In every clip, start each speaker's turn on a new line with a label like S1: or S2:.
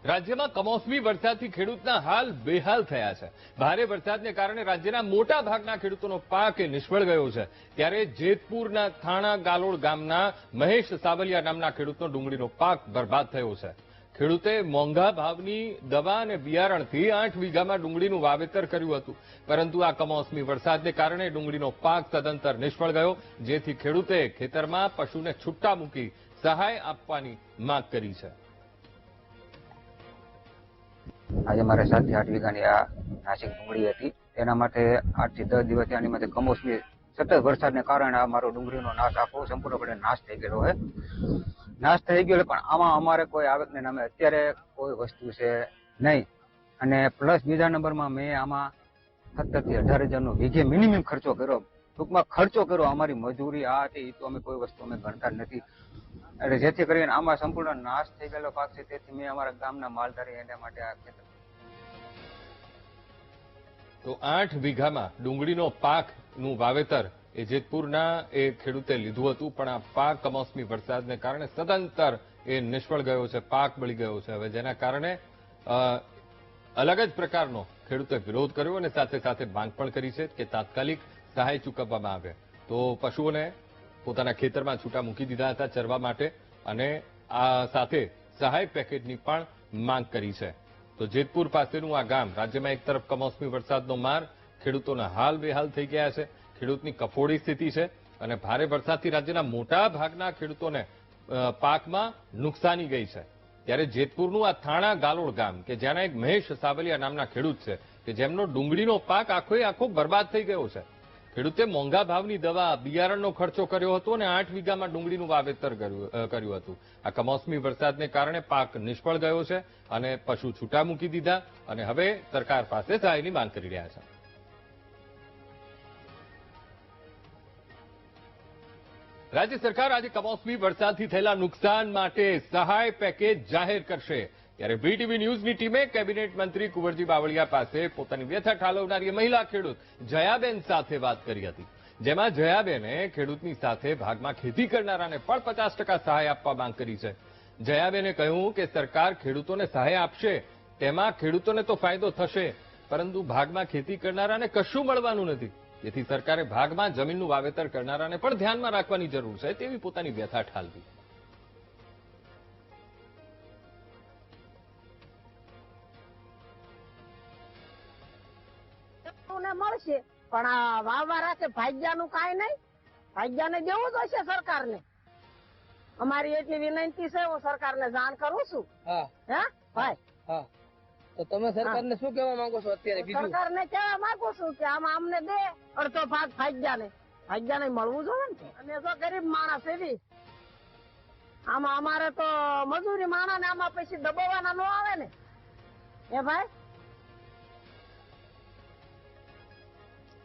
S1: રાજ્યમાં કમોસમી વરસાદથી ખેડૂતના હાલ બેહાલ થયા છે. ભારે વરસાદને કારણે રાજ્યના મોટા ભાગના ખેડૂતોનો પાક નિષ્ફળ ગયો છે. ત્યારે જેતપુરના થાણા ગાલોડ ગામના મહેશ સાવલિયા નામના ખેડૂતનો ડુંગળીનો પાક બરબાદ થયો છે. ખેડૂતે મોંઘા ભાવની દવા અને બિયારણથી 8 વીઘામાં ડુંગળીનું વાવેતર કર્યું હતું, પરંતુ આ કમોસમી વરસાદને કારણે ડુંગળીનો પાક સદંતર નિષ્ફળ ગયો, જેથી ખેડૂતે ખેતરમાં પશુને છૂટા મૂકી સહાય આપવાની માંગ કરી છે.
S2: આજે મારે 7 થી 8 વીઘાની આ નાસિક ડુંગળી હતી. એના માટે 8 થી 10 દિવસથી આની માટે કમોસમી સતત વરસાદને કારણે આ મારો ડુંગળીનો નાશ આખો સંપૂર્ણપણે નાશ થઈ ગયો છે. નાશ થઈ ગયો પણ આમાં અમારે કોઈ આવકને નામે અત્યારે કોઈ વસ્તુ છે નહીં. અને પ્લસ બીજા નંબરમાં મેં આમાં 17 થી 18,000નો વીઘે મિનિમમ ખર્ચો કર્યો. ટૂંકમાં ખર્ચો કર્યો. અમારી મજૂરી આ હતી એ તો અમે કોઈ વસ્તુ અમે ગણતા નથી. એટલે જેથી કરીને આમાં સંપૂર્ણ નાશ થઈ ગયેલો પાક છે. તેથી મેં અમારા ગામના માલધારી એના માટે આ ખેતર
S1: તો 8 વીઘામાં ડુંગળીનો પાકનું વાવેતર એ જેતપુરના એ ખેડૂતે લીધું હતું, પણ આ પાક કમોસમી વરસાદને કારણે સદંતર એ નિષ્ફળ ગયો છે, પાક બળી ગયો છે. હવે જેના કારણે અલગ જ પ્રકારનો ખેડૂતે વિરોધ કર્યો અને સાથે સાથે માંગ પણ કરી છે કે તાત્કાલિક સહાય ચૂકવવામાં આવે. તો પશુઓને પોતાના ખેતરમાં છૂટા મૂકી દીધા હતા ચરવા માટે, અને આ સાથે સહાય પેકેજની પણ માંગ કરી છે. તો જેતપુર પાસેનું આ ગામ રાજ્યમાં એક તરફ કમોસમી વરસાદનો માર, ખેડૂતોના હાલ બેહાલ થઈ ગયા છે, ખેડૂતની કફોડી સ્થિતિ છે, અને ભારે વરસાદથી રાજ્યના મોટા ભાગના ખેડૂતોને પાકમાં નુકસાની ગઈ છે. ત્યારે જેતપુરનું આ થાણા ગાલોડ ગામ કે જ્યાંના એક મહેશ સાવલિયા નામના ખેડૂત છે કે જેમનો ડુંગળીનો પાક આખો બરબાદ થઈ ગયો છે. ખેડૂતે મોંઘા ભાવની દવા બિયારણનો ખર્ચો કર્યો હતો અને 8 વીઘામાં ડુંગળીનું વાવેતર કર્યું હતું. આ કમોસમી વરસાદને કારણે પાક નિષ્ફળ ગયો છે અને પશુ છૂટા મૂકી દીધા, અને હવે સરકાર પાસે સહાયની માંગ કરી રહ્યા છે. રાજ્ય સરકાર આજે કમોસમી વરસાદથી થયેલા નુકસાન માટે સહાય પેકેજ જાહેર કરશે. ત્યારે વીટીવી ન્યૂઝની ટીમે કેબિનેટ મંત્રી કુંવરજી બાવળિયા પાસે પોતાની વ્યથા ઠાલવનારી મહિલા ખેડૂત જયાબેન સાથે વાત કરી હતી, જેમાં જયાબેને ખેડૂતની સાથે ભાગમાં ખેતી કરનારાને પણ 50% સહાય આપવા માંગ કરી છે. જયાબેને કહ્યું કે સરકાર ખેડૂતોને સહાય આપશે તેમાં ખેડૂતોને તો ફાયદો થશે, પરંતુ ભાગમાં ખેતી કરનારાને કશું મળવાનું નથી. જેથી સરકારે ભાગમાં જમીનનું વાવેતર કરનારાને પણ ધ્યાનમાં રાખવાની જરૂર છે, તેવી પોતાની વ્યથા ઠાલવી.
S3: મળશે પણ આ વાવવા રાખે ભાગ્યાનું કાંઈ નહીં. ભાગ્યાને દેવું જ હશે સરકારને. અમારી એટલી વિનંતી છે, હું સરકારને જાણ કરું છું. હે ભાઈ?
S4: તો તમે સરકારને શું કહેવા માંગો છો અત્યારે?
S3: સરકારને કહેવા માંગુ છું કે આમાં અમને દે અડધો ભાગ ભાગ્યાને મળવું જોઈએ ને. અને જો ગરીબ માણસ એવી આમાં અમારે તો મજૂરી માણસ ને આમાં પછી દબાવવાના ન આવે ને. હે ભાઈ?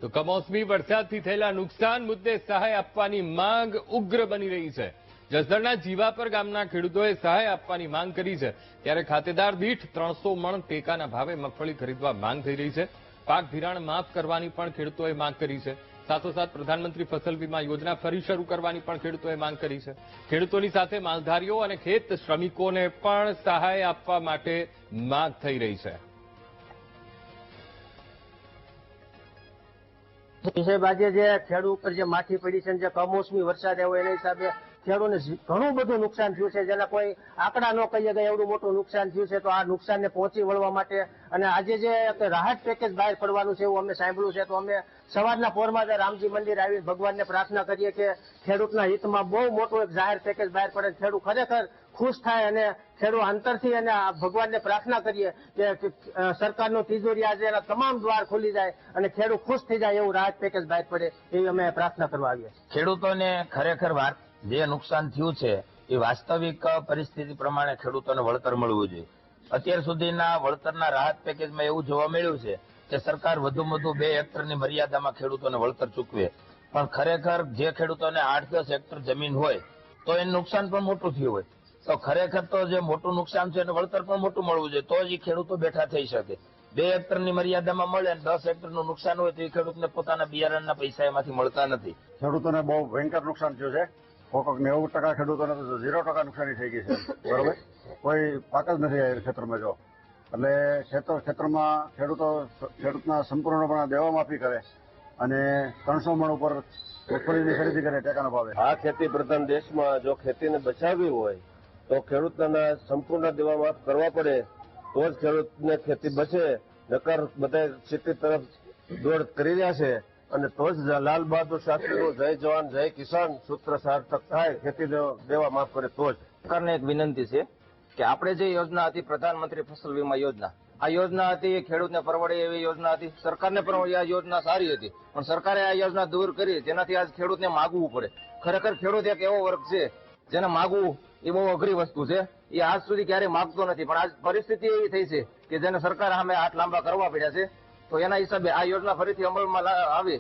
S1: તો કમોસમી વરસાદથી થયેલા નુકસાન મુદ્દે સહાય આપવાની માંગ ઉગ્ર બની રહી છે. જસદણના જીવાપર ગામના ખેડૂતોએ સહાય આપવાની માંગ કરી છે. ત્યારે ખાતેદાર દીઠ 300 મણ ટેકાના ભાવે મગફળી ખરીદવા માંગ થઈ રહી છે. પાક ધિરાણ માફ કરવાની પણ ખેડૂતોએ માંગ કરી છે. સાથોસાથ પ્રધાનમંત્રી ફસલ વીમા યોજના ફરી શરૂ કરવાની પણ ખેડૂતોએ માંગ કરી છે. ખેડૂતોની સાથે માલધારીઓ અને ખેત શ્રમિકોને પણ સહાય આપવા માટે માંગ થઈ રહી છે.
S4: સાહેબ, આજે જે ખેડૂત ઉપર જે માઠી પડી છે, જે કમોસમી વરસાદ આવ્યો એના હિસાબે ખેડૂતોને ઘણું બધું નુકસાન થયું છે, જેના કોઈ આંકડા ન કહીએ કે એવડું મોટું નુકસાન થયું છે. તો આ નુકસાનને પહોંચી વળવા માટે અને આજે જે રાહત પેકેજ બહાર પડવાનું છે એવું અમે સાંભળ્યું છે. તો અમે સવારના પોરમાં રામજી મંદિર આવી ભગવાનને પ્રાર્થના કરીએ કે ખેડૂતના હિતમાં બહુ મોટું એક જાહેર પેકેજ બહાર પડે, ખેડૂત ખરેખર ખુશ થાય. અને ખેડૂત અંતરથી અને ભગવાનને પ્રાર્થના કરીએ કે સરકારનો તિજોરી આજે એના તમામ દ્વાર ખુલી જાય અને ખેડૂત ખુશ થઈ જાય એવું રાહત પેકેજ બહાર પડે એવી અમે પ્રાર્થના કરવા આવીએ.
S5: ખેડૂતોને ખરેખર જે નુકસાન થયું છે એ વાસ્તવિક પરિસ્થિતિ પ્રમાણે ખેડૂતોને વળતર મળવું જોઈએ. અત્યાર સુધીના વળતરના રાહત પેકેજમાં એવું જોવા મળ્યું છે કે સરકાર વધુમાં વધુ 2 હેક્ટરની મર્યાદામાં ખેડૂતોને વળતર ચૂકવે, પણ ખરેખર જે ખેડૂતોને 8-10 હેક્ટર જમીન હોય તો એનું નુકસાન પણ મોટું થયું હોય, તો ખરેખર તો જે મોટું નુકસાન છે એને વળતર પણ મોટું મળવું જોઈએ, તો જ ખેડૂતો બેઠા થઈ શકે. 2 હેક્ટરની મર્યાદામાં મળે અને 10 હેક્ટરનું નુકસાન હોય તો એ ખેડૂતને પોતાના બિયારણના પૈસા એમાંથી મળતા નથી.
S6: ખેડૂતોને બહુ ભયંકર નુકસાન થયું છે. કોઈક 90% ખેડૂતોને તો 0% નુકસાની થઈ ગઈ છે. બરોબર, કોઈ પાક જ નથી આવ્યો ખેતરમાં. જો એટલે ખેતરમાં ખેડૂતના સંપૂર્ણપણે દેવા માફી કરે અને 300 મણ ઉપર મગફળીની ખરીદી કરે ટેકાના ભાવે.
S7: આ ખેતી પ્રધાન દેશમાં જો ખેતીને બચાવવી હોય તો ખેડૂતોને સંપૂર્ણ દેવા માફ કરવા પડે, તો જ ખેડૂતને ખેતી બચે. નકર બધા ખેતી તરફ દોડ કરી રહ્યા છે, અને તો જ લાલ બહાદુર શાસ્ત્રીનું જય જવાન જય કિસાન સૂત્ર સાર્થક થાય. ખેતી દેવા માફ કરે તો જ.
S5: સરકારને એક વિનંતી છે કે આપણે જે યોજના હતી પ્રધાનમંત્રી ફસલ વીમા યોજના, આ યોજના હતી ખેડૂતને પરવડે એવી યોજના હતી. સરકારને પરવડે આ યોજના સારી હતી, પણ સરકારે આ યોજના દૂર કરી, જેનાથી આજ ખેડૂતને માગવું પડે. ખરેખર ખેડૂત એક એવો વર્ગ છે જેને માગવું એ બહુ અઘરી વસ્તુ છે. એ આજ સુધી ક્યારેય માગતો નથી, પણ આજ પરિસ્થિતિ એવી થઈ છે કે જેને સરકાર સામે હાથ લાંબા કરવા પડ્યા છે. તો એના હિસાબે આ યોજના ફરીથી અમલમાં આવે